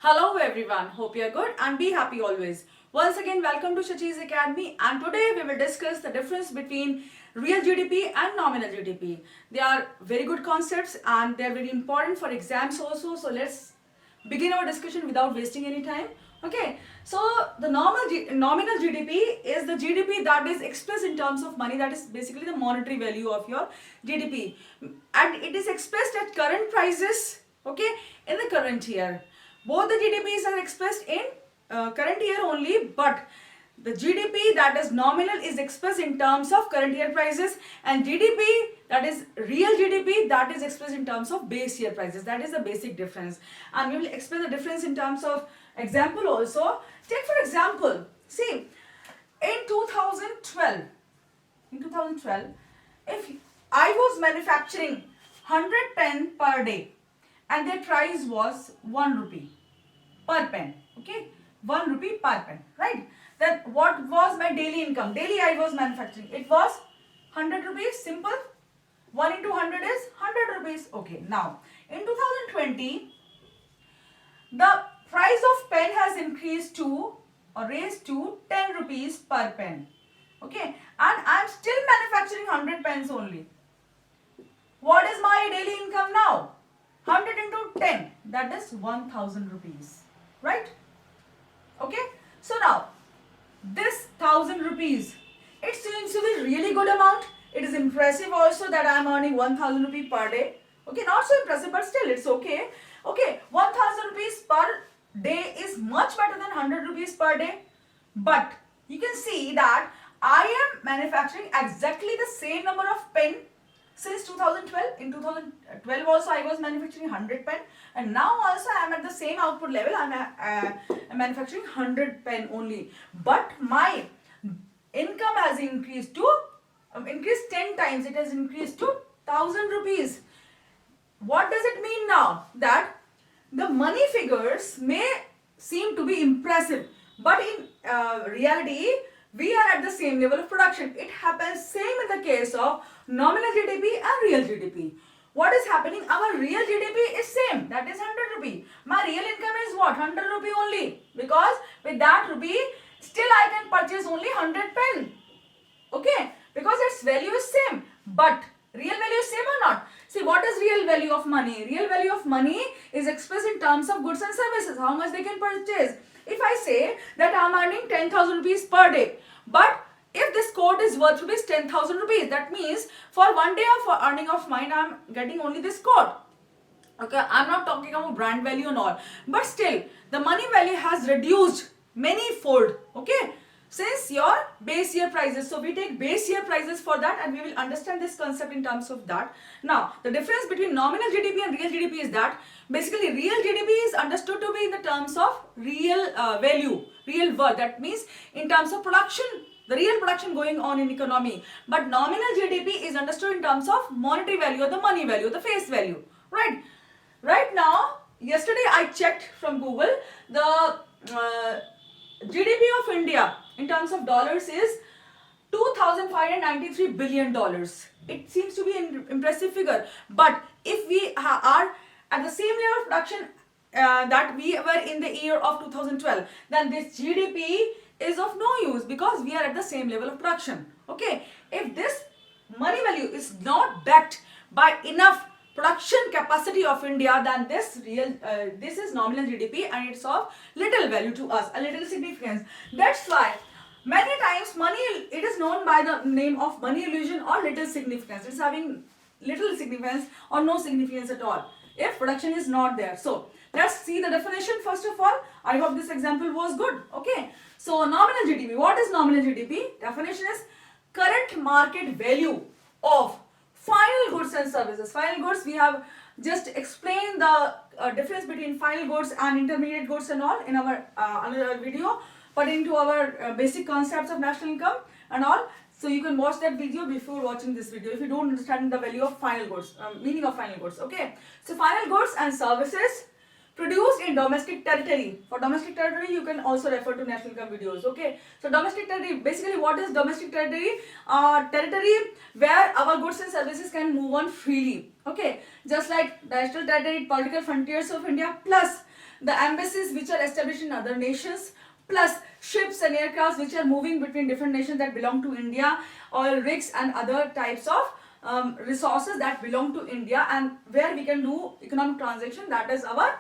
Hello everyone, hope you are good and be happy always. Once again, welcome to Shachi's Academy, and today we will discuss the difference between real GDP and nominal GDP. They are very good concepts and they are very important for exams also. So let's begin our discussion without wasting any time. Okay, so the nominal GDP is the GDP that is expressed in terms of money, that is basically the monetary value of your GDP, and it is expressed at current prices, okay, in the current year. Both the GDPs are expressed in current year only, but the GDP that is nominal is expressed in terms of current year prices, and GDP that is real GDP that is expressed in terms of base year prices. That is the basic difference, and we will explain the difference in terms of example also. Take for example, see, in 2012, if I was manufacturing 100 pen per day and their price was 1 rupee per pen, okay, 1 rupee per pen, right? Then what was my daily income? Daily I was manufacturing, it was 100 rupees, simple. 1 into 100 is 100 rupees. Okay, now in 2020 the price of pen has increased to or raised to 10 rupees per pen, okay, and I am still manufacturing 100 pens only. What is my daily income now? 100 into 10, that is 1000 rupees, right? Okay, so now this 1000 rupees, it seems to be really good amount. It is impressive also that I am earning 1000 rupees per day. Okay, not so impressive, but still it's okay. Okay, 1000 rupees per day is much better than 100 rupees per day. But you can see that I am manufacturing exactly the same number of pen since 2012. In 2012 also I was manufacturing 100 pen, and now also I am at the same output level. I am manufacturing 100 pen only, but my income has increased 10 times. It has increased to 1000 rupees. What does it mean now? That the money figures may seem to be impressive, but in reality we are at the same level of production. It happens same in the case of nominal GDP and real GDP. What is happening? Our real GDP is same, that is 100 rupee. My real income is what? 100 rupee only, because with that rupee still I can purchase only 100 pen. Okay, because its value is same, but real value is same or not? See, what is real value of money? Real value of money is expressed in terms of goods and services, how much they can purchase. If I say that I am earning 10,000 rupees per day, but if this coat is worth rupees 10,000 rupees, that means for one day of earning of mine I am getting only this coat. Okay, I am not talking about brand value and all, but still the money value has reduced many fold, okay, since your base year prices. So we take base year prices for that, and we will understand this concept in terms of that. Now the difference between nominal GDP and real GDP is that basically real GDP is understood to be in the terms of real value, real worth, that means in terms of production, the real production going on in economy. But nominal GDP is understood in terms of monetary value, or the money value, the face value, right? Right now, yesterday I checked from Google, the GDP of India in terms of dollars is $2,593 billion. It seems to be an impressive figure, but if we are at the same level of production that we were in the year of 2012, then this GDP is of no use, because we are at the same level of production. Okay, if this money value is not backed by enough production capacity of India, then this is nominal GDP, and it's of little value to us, a little significance. That's why many times money, it is known by the name of money illusion or little significance. It's having little significance or no significance at all if production is not there. So let's see the definition first of all. I hope this example was good. Okay, so nominal GDP. What is nominal GDP? Definition is current market value of final goods and services. Final goods, we have just explained the difference between final goods and intermediate goods and all in our another video pertaining to our basic concepts of national income and all. So you can watch that video before watching this video if you don't understand the value of final goods, meaning of final goods. Okay, so final goods and services produced in domestic territory. For domestic territory, you can also refer to national income videos. Okay, so domestic territory, basically what is domestic territory? Territory where our goods and services can move on freely. Okay, just like national territory, political frontiers of India, plus the embassies which are established in other nations, plus ships and aircrafts which are moving between different nations that belong to India, oil rigs and other types of resources that belong to India, and where we can do economic transaction, that is our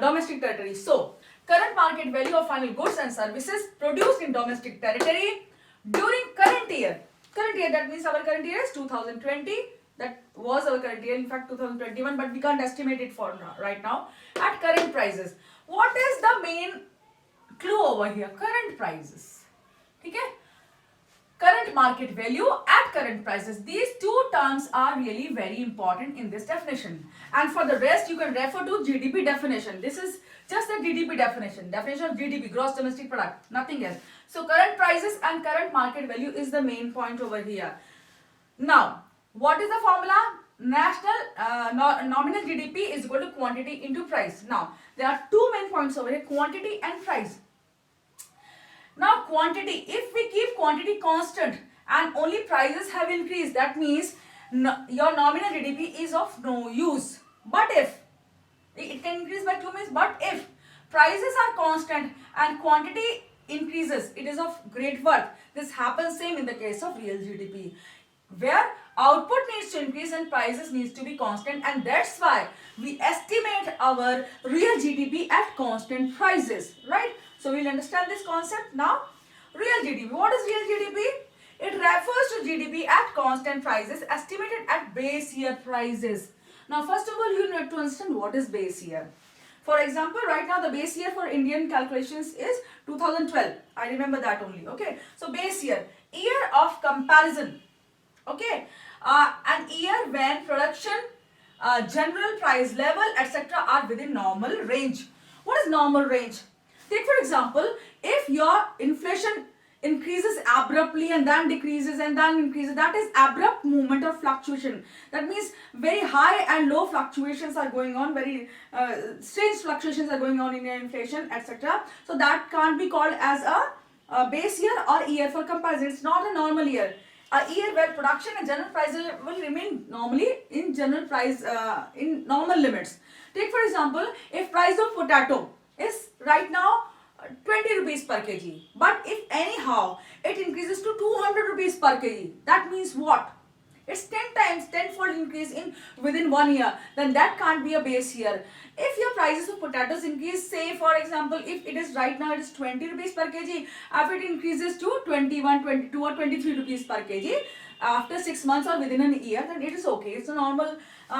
domestic territory. So, current market value of final goods and services produced in domestic territory during current year, that means our current year is 2020, that was our current year, in fact 2021, but we can't estimate it for now, right now, at current prices. What is the main clue over here? Current prices. Okay? Current market value at current prices. These two terms are really very important in this definition. And for the rest, you can refer to GDP definition. This is just the GDP definition. Definition of GDP, gross domestic product, nothing else. So current prices and current market value is the main point over here. Now, what is the formula? Nominal GDP is equal to quantity into price. Now, there are two main points over here, quantity and price. Now, quantity, if we keep quantity constant and only prices have increased, that means your nominal GDP is of no use. But if, it can increase by 2 means, but if prices are constant and quantity increases, it is of great worth. This happens same in the case of real GDP, where output needs to increase and prices needs to be constant, and that's why we estimate our real GDP at constant prices, right? So we'll understand this concept now. Real GDP. What is real GDP? It refers to GDP at constant prices estimated at base year prices. Now first of all, you need to understand what is base year. For example, right now the base year for Indian calculations is 2012. I remember that only. Okay. So base year of comparison. Okay. An year when production, general price level, etc. are within normal range. What is normal range? Take for example, if your inflation increases abruptly and then decreases and then increases, that is abrupt movement or fluctuation. That means very high and low fluctuations are going on, very strange fluctuations are going on in your inflation, etc. So that can't be called as a base year or year for comparison. It's not a normal year. A year where production and general price will remain normally in general price, in normal limits. Take for example, if price of potato is right now 20 rupees per kg, but if anyhow it increases to 200 rupees per kg, that means what? It's 10-fold increase in within 1 year, then that can't be a base year. If your prices of potatoes increase, say for example, if it is right now it is 20 rupees per kg, if it increases to 21, 22 or 23 rupees per kg after 6 months or within a year, then it is okay. It's a normal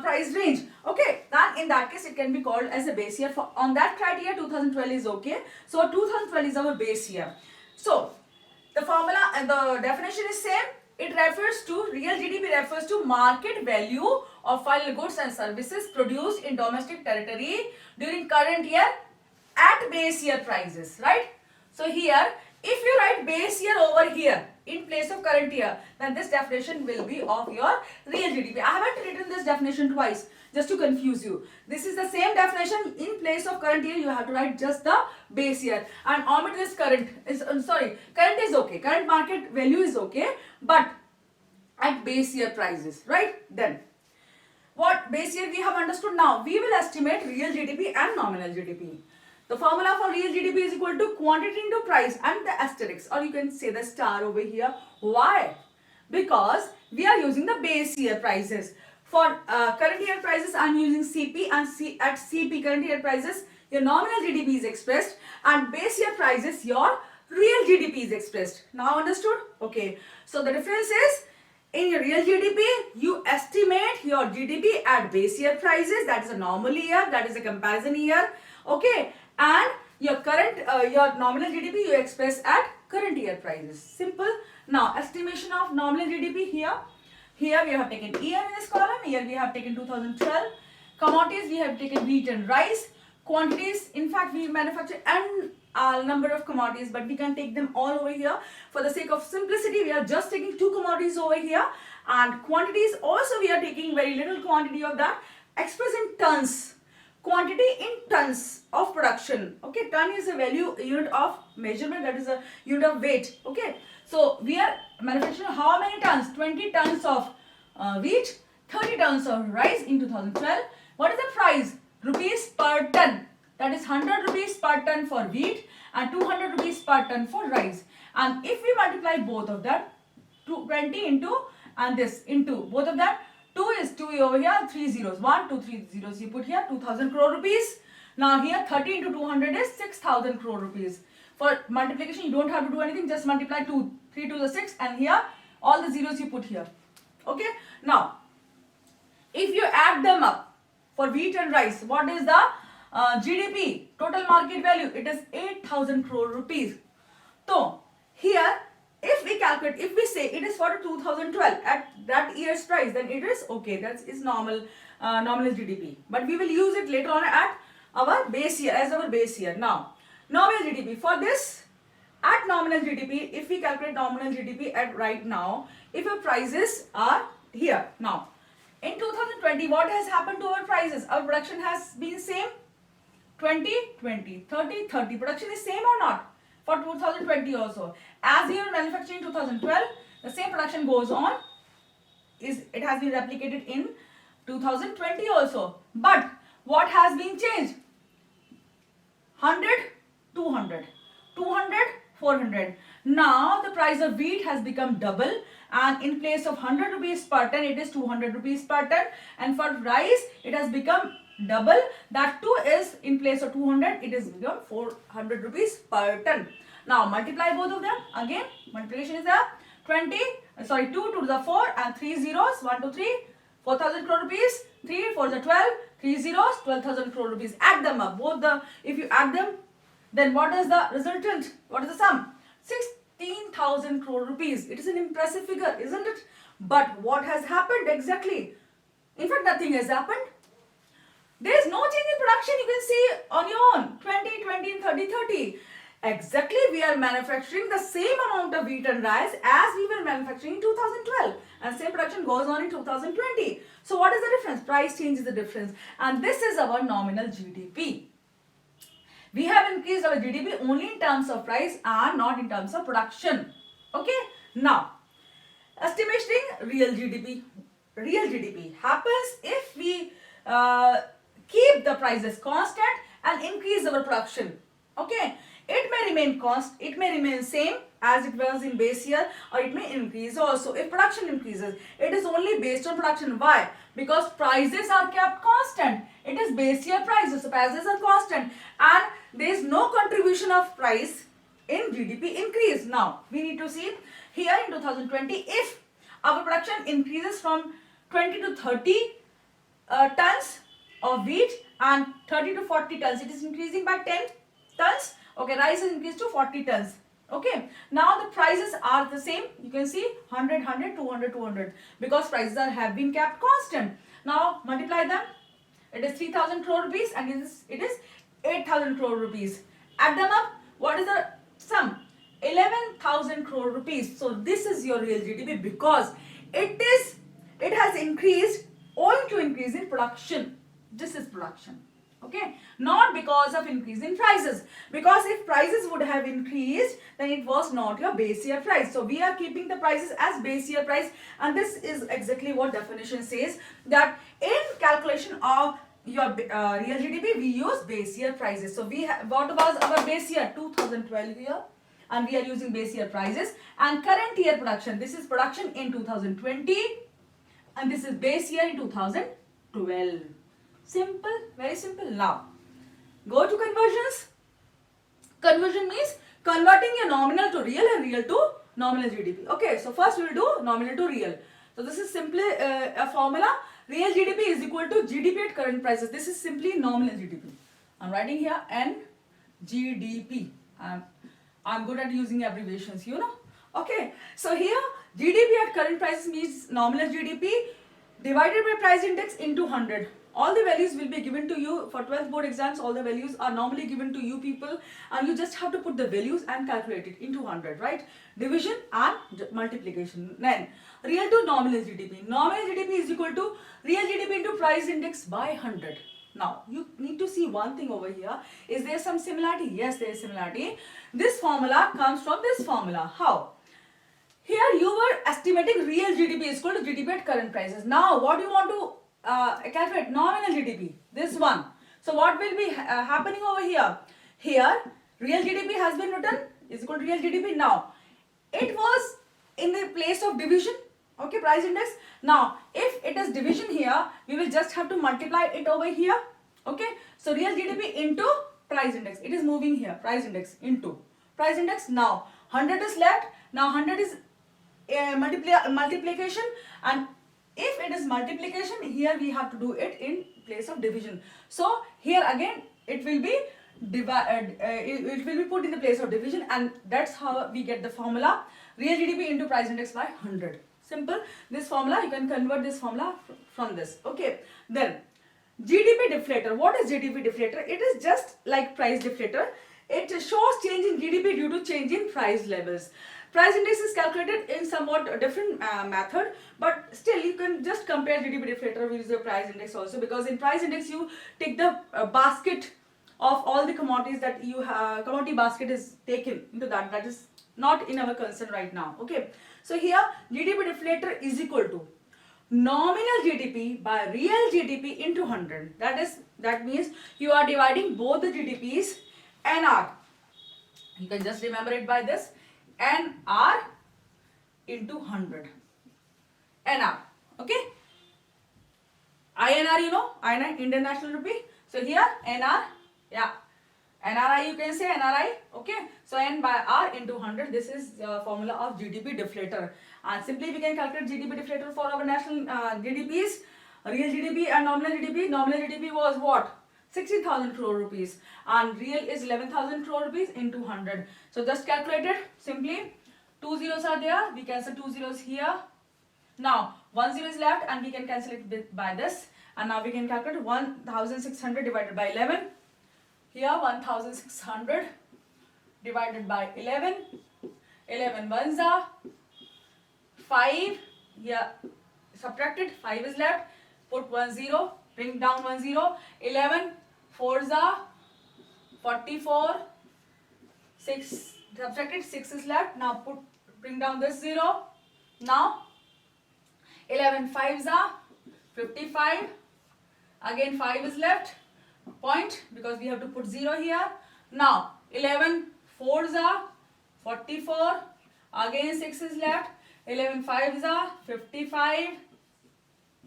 price range. Okay, then in that case it can be called as a base year. For on that criteria 2012 is okay. So 2012 is our base year. So the formula and the definition is same. It refers to, real GDP refers to market value of final goods and services produced in domestic territory during current year at base year prices, right? So here, if you write base year over here in place of current year, then this definition will be of your real GDP. I haven't written this definition twice just to confuse you. This is the same definition. In place of current year, you have to write just the base year. And omit this current. Current is okay. Current market value is okay, but at base year prices, right? Then, what base year we have understood now. We will estimate real GDP and nominal GDP. The formula for real GDP is equal to quantity into price and the asterisk, or you can say the star over here. Why? Because we are using the base year prices. For current year prices, I am using CP, and at CP current year prices, your nominal GDP is expressed, and base year prices, your real GDP is expressed. Now understood? Okay. So the difference is, in your real GDP, you estimate your GDP at base year prices, that is a normal year, that is a comparison year. Okay. And your current, your nominal GDP you express at current year prices. Simple. Now, estimation of nominal GDP here. Here we have taken year in this column. Here we have taken 2012. Commodities we have taken wheat and rice. Quantities, in fact we manufacture a number of commodities, but we can take them all over here. For the sake of simplicity, we are just taking 2 commodities over here. And quantities also we are taking very little quantity of that. Expressed in tons. Quantity in tons of production. Okay, ton is a value unit of measurement, that is a unit of weight. Okay, so we are manufacturing how many tons? 20 tons of wheat, 30 tons of rice in 2012. What is the price? Rupees per ton. that is 100 rupees per ton for wheat and 200 rupees per ton for rice. And if we multiply both of them, 20 into and this into both of them, 2 is 2 over here, 3 zeros, 1, 2, 3 zeros you put here, 2000 crore rupees. Now here 30 into 200 is 6000 crore rupees. For multiplication you don't have to do anything, just multiply 2, 3 to the 6 and here all the zeros you put here. Okay, now if you add them up for wheat and rice, what is the GDP, total market value? It is 8000 crore rupees. So here if we calculate, if we say it is for 2012 at that year's price, then it is okay, that is normal, nominal GDP. But we will use it later on at our base year, as our base year. Now nominal GDP, for this at nominal GDP, if we calculate nominal GDP at right now, if our prices are here. Now in 2020 what has happened to our prices? Our production has been same, 20, 20, 30, 30. Production is same or not? For 2020 also. As we were manufacturing in 2012, the same production goes on. It has been replicated in 2020 also. But what has been changed? 100, 200. 200, 400. Now the price of wheat has become double, and in place of 100 rupees per ton, it is 200 rupees per ton. And for rice, it has become double, that too is in place of 200, it is become 400 rupees per ton. Now multiply both of them. Again multiplication is 2 to the 4 and 3 zeros, 1 to 3, 4000 crore rupees, 3 4 the 12, 3 zeros, 12,000 crore rupees. Add them up, both the, if you add them, then what is the resultant? What is the sum? 16,000 crore rupees. It is an impressive figure, isn't it? But what has happened exactly? In fact, nothing has happened. There is no change in production, you can see on your own, 20, 20 and 30, 30. Exactly, we are manufacturing the same amount of wheat and rice as we were manufacturing in 2012. And same production goes on in 2020. So what is the difference? Price change is the difference. And this is our nominal GDP. We have increased our GDP only in terms of price and not in terms of production. Okay. Now, estimating real GDP. Real GDP happens if we keep the prices constant and increase our production. Okay, it may remain constant, it may remain same as it was in base year, or it may increase also. If production increases, it is only based on production. Why? Because prices are kept constant. It is base year prices, so prices are constant, and there is no contribution of price in GDP increase. Now we need to see here in 2020, if our production increases from 20 to 30 tons of wheat and 30 to 40 tons, it is increasing by 10 tons. Okay, rice is increased to 40 tons. Okay, now the prices are the same. You can see 100, 100, 200, 200, because prices have been kept constant. Now multiply them. It is 3,000 crore rupees and it is 8,000 crore rupees. Add them up. What is the sum? 11,000 crore rupees. So this is your real GDP, because it has increased owing to increase in production. This is production. Okay, not because of increase in prices, because if prices would have increased, then it was not your base year price. So we are keeping the prices as base year price, and this is exactly what definition says, that in calculation of your real GDP we use base year prices. So we what was our base year? 2012 year, and we are using base year prices. And current year production, this is production in 2020, and this is base year in 2012. Simple, very simple. Now go to conversions. Conversion means converting your nominal to real and real to nominal GDP. Okay, so first we will do nominal to real. So this is simply a formula. Real GDP is equal to GDP at current prices. This is simply nominal GDP. I'm writing here NGDP. I'm good at using abbreviations, you know. Okay, so here GDP at current prices means nominal GDP divided by price index into 100. All the values will be given to you for 12th board exams. All the values are normally given to you people, and you just have to put the values and calculate it into 100, right? Division and multiplication. Then real to nominal GDP. Nominal GDP is equal to real GDP into price index by 100. Now you need to see one thing over here. Is there some similarity? Yes, there is similarity. This formula comes from this formula. How? Here you were estimating real GDP is equal to GDP at current prices. Now what do you want to calculate? Nominal GDP, this one. So what will be happening over here? Here, real GDP has been written is equal to real GDP. Now, it was in the place of division, okay, price index. Now, if it is division here, we will just have to multiply it over here, okay. So, real GDP into price index. It is moving here, price index into price index. Now, 100 is left. Now, 100 is multiplication, and if it is multiplication, here we have to do it in place of division. So here again it will be it will be put in the place of division, and that's how we get the formula real GDP into price index by 100. Simple. This formula, you can convert this formula from this. Okay. Then GDP deflator. What is GDP deflator? It is just like price deflator. It shows change in GDP due to change in price levels. Price index is calculated in somewhat different method, but still you can just compare GDP deflator with the price index also, because in price index you take the basket of all the commodities that you have, commodity basket is taken into that. That is not in our concern right now. Okay. So here GDP deflator is equal to nominal GDP by real GDP into 100. That means you are dividing both the GDPs NR. You can just remember it by this. NR into 100. NR. Okay. INR, you know, INR, Indian National Rupee. So here NR, yeah, NRI, you can say NRI. Okay. So N by R into 100. This is the formula of GDP deflator. And simply we can calculate GDP deflator for our national GDPs, real GDP and nominal GDP. Nominal GDP was what? 60,000 crore rupees, and real is 11,000 crore rupees into 100. So just calculate it simply. 2 zeros are there. We cancel 2 zeros here. Now 1 zero is left, and we can cancel it by this. And now we can calculate 1,600 divided by 11. Here 1,600 divided by 11. 11 ones are 5. Here subtracted. 5 is left. Put 1 0. Bring down 1 0. 11 4s are 44. 6 subtracted. 6 is left. Now bring down this 0. Now 11 5s are 55. Again 5 is left. Point, because we have to put 0 here. Now 11 4s are 44. Again 6 is left. 11 5s are 55.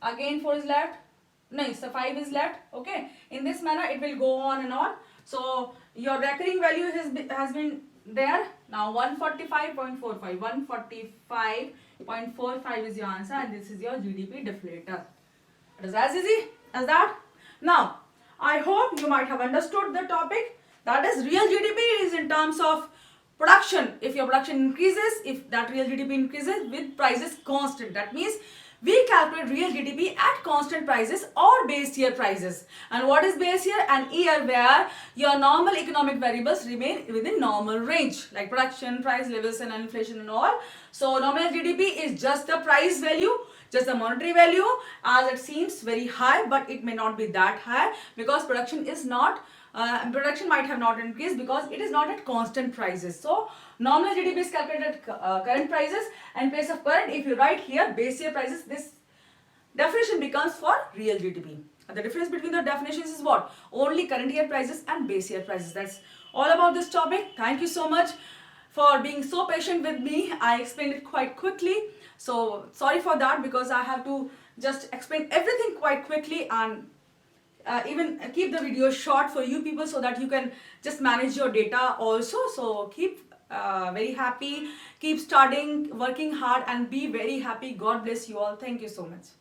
Again 4 is left. No, so 5 is left. Okay. In this manner it will go on and on. So your recurring value has been there. Now 145.45. 145.45 is your answer, and this is your GDP deflator. It is as easy as that. Now I hope you might have understood the topic. That is, real GDP is in terms of production. If your production increases, if that real GDP increases with prices constant, that means we calculate real GDP at constant prices or base year prices. And what is base year? An year where your normal economic variables remain within normal range, like production, price levels and inflation and all. So nominal GDP is just the price value, just the monetary value, as it seems very high, but it may not be that high, because production is not production might have not increased because it is not at constant prices. So nominal GDP is calculated at current prices, and in place of current, if you write here base year prices, this definition becomes for real GDP. The difference between the definitions is what? Only current year prices and base year prices. That's all about this topic. Thank you so much for being so patient with me. I explained it quite quickly, so sorry for that, because I have to just explain everything quite quickly, and even keep the video short for you people, so that you can just manage your data also. So keep very happy, keep studying, working hard, and be very happy. God bless you all. Thank you so much.